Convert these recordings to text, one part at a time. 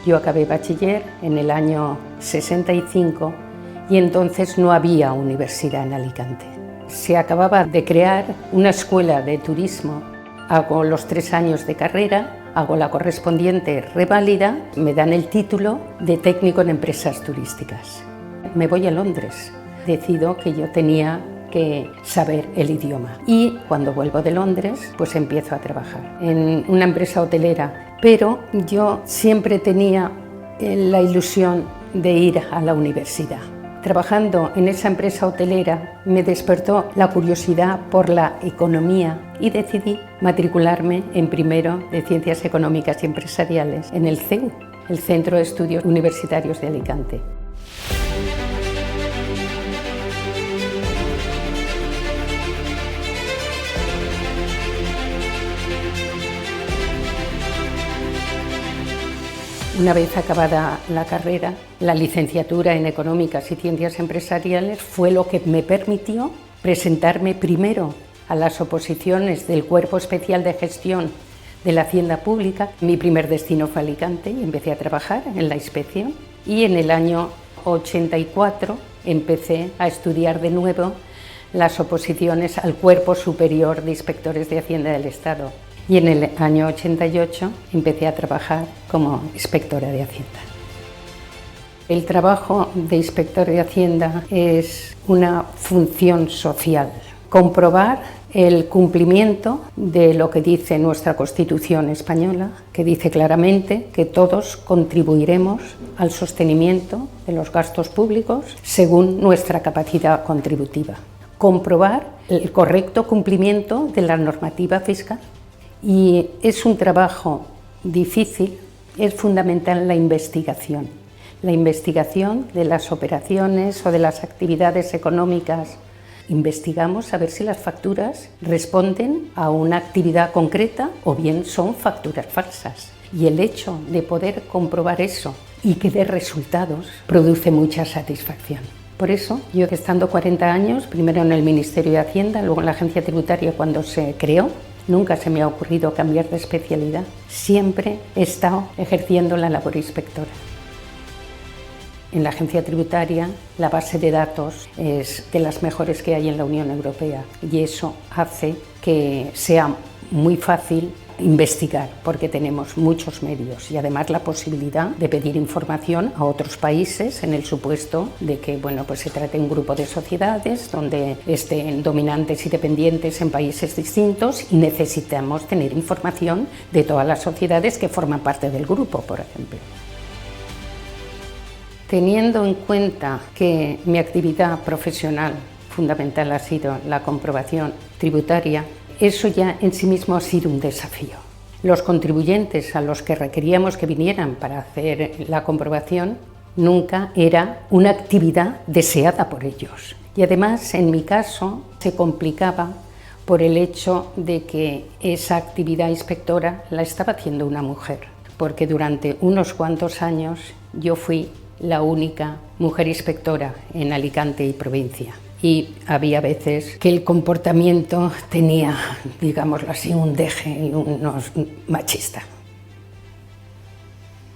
Yo acabé bachiller en el año 65 y entonces no había universidad en Alicante. Se acababa de crear una escuela de turismo. Hago los 3 años de carrera, hago la correspondiente reválida, me dan el título de técnico en empresas turísticas. Me voy a Londres. Decido que yo tenía que saber el idioma y cuando vuelvo de Londres pues empiezo a trabajar en una empresa hotelera, pero yo siempre tenía la ilusión de ir a la universidad. Trabajando en esa empresa hotelera me despertó la curiosidad por la economía y decidí matricularme en primero de Ciencias Económicas y Empresariales en el CEU, el Centro de Estudios Universitarios de Alicante. Una vez acabada la carrera, la licenciatura en Económicas y Ciencias Empresariales fue lo que me permitió presentarme primero a las oposiciones del Cuerpo Especial de Gestión de la Hacienda Pública. Mi primer destino fue Alicante y empecé a trabajar en la inspección. Y en el año 84 empecé a estudiar de nuevo las oposiciones al Cuerpo Superior de Inspectores de Hacienda del Estado. Y en el año 88 empecé a trabajar como inspectora de Hacienda. El trabajo de inspector de Hacienda es una función social, comprobar el cumplimiento de lo que dice nuestra Constitución española, que dice claramente que todos contribuiremos al sostenimiento de los gastos públicos según nuestra capacidad contributiva. Comprobar el correcto cumplimiento de la normativa fiscal. Y es un trabajo difícil, es fundamental la investigación de las operaciones o de las actividades económicas. Investigamos a ver si las facturas responden a una actividad concreta o bien son facturas falsas. Y el hecho de poder comprobar eso y que dé resultados produce mucha satisfacción. Por eso, yo estando 40 años, primero en el Ministerio de Hacienda, luego en la Agencia Tributaria cuando se creó, nunca se me ha ocurrido cambiar de especialidad. Siempre he estado ejerciendo la labor inspectora. En la Agencia Tributaria la base de datos es de las mejores que hay en la Unión Europea y eso hace que sea muy fácil investigar porque tenemos muchos medios y además la posibilidad de pedir información a otros países en el supuesto de que se trate de un grupo de sociedades donde estén dominantes y dependientes en países distintos y necesitamos tener información de todas las sociedades que forman parte del grupo, por ejemplo. Teniendo en cuenta que mi actividad profesional fundamental ha sido la comprobación tributaria, eso ya en sí mismo ha sido un desafío. Los contribuyentes a los que requeríamos que vinieran para hacer la comprobación nunca era una actividad deseada por ellos. Y además, en mi caso, se complicaba por el hecho de que esa actividad inspectora la estaba haciendo una mujer, porque durante unos cuantos años yo fui la única mujer inspectora en Alicante y provincia. Y había veces que el comportamiento tenía, digámoslo así, un deje machista.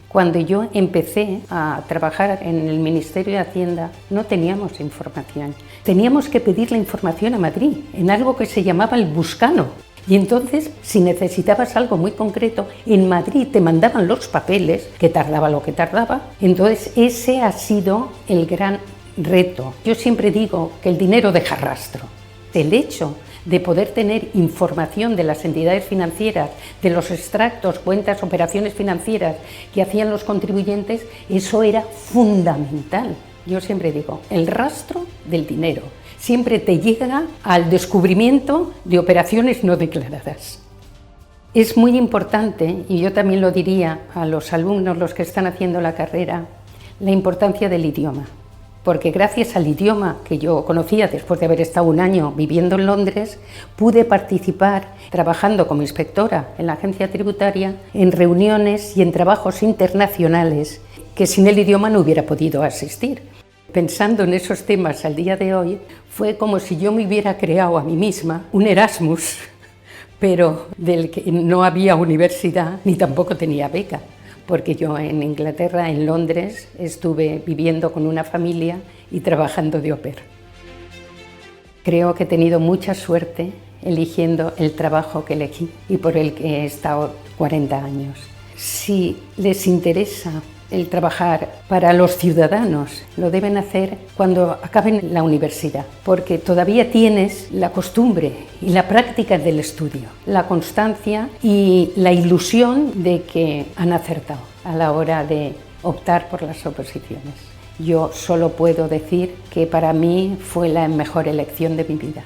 Cuando yo empecé a trabajar en el Ministerio de Hacienda no teníamos información. Teníamos que pedir la información a Madrid, en algo que se llamaba el Buscano. Y entonces, si necesitabas algo muy concreto, en Madrid te mandaban los papeles, que tardaba lo que tardaba. Entonces, ese ha sido el gran reto. Yo siempre digo que el dinero deja rastro. El hecho de poder tener información de las entidades financieras, de los extractos, cuentas, operaciones financieras que hacían los contribuyentes, eso era fundamental. Yo siempre digo, el rastro del dinero siempre te llega al descubrimiento de operaciones no declaradas. Es muy importante, y yo también lo diría a los alumnos, los que están haciendo la carrera, la importancia del idioma. Porque gracias al idioma que yo conocía después de haber estado un año viviendo en Londres, pude participar trabajando como inspectora en la agencia tributaria en reuniones y en trabajos internacionales que sin el idioma no hubiera podido asistir. Pensando en esos temas al día de hoy, fue como si yo me hubiera creado a mí misma un Erasmus, pero del que no había universidad ni tampoco tenía beca, porque yo en Inglaterra, en Londres, estuve viviendo con una familia y trabajando de au pair. Creo que he tenido mucha suerte eligiendo el trabajo que elegí y por el que he estado 40 años. Si les interesa el trabajar para los ciudadanos, lo deben hacer cuando acaben la universidad, porque todavía tienes la costumbre y la práctica del estudio, la constancia y la ilusión de que han acertado a la hora de optar por las oposiciones. Yo solo puedo decir que para mí fue la mejor elección de mi vida.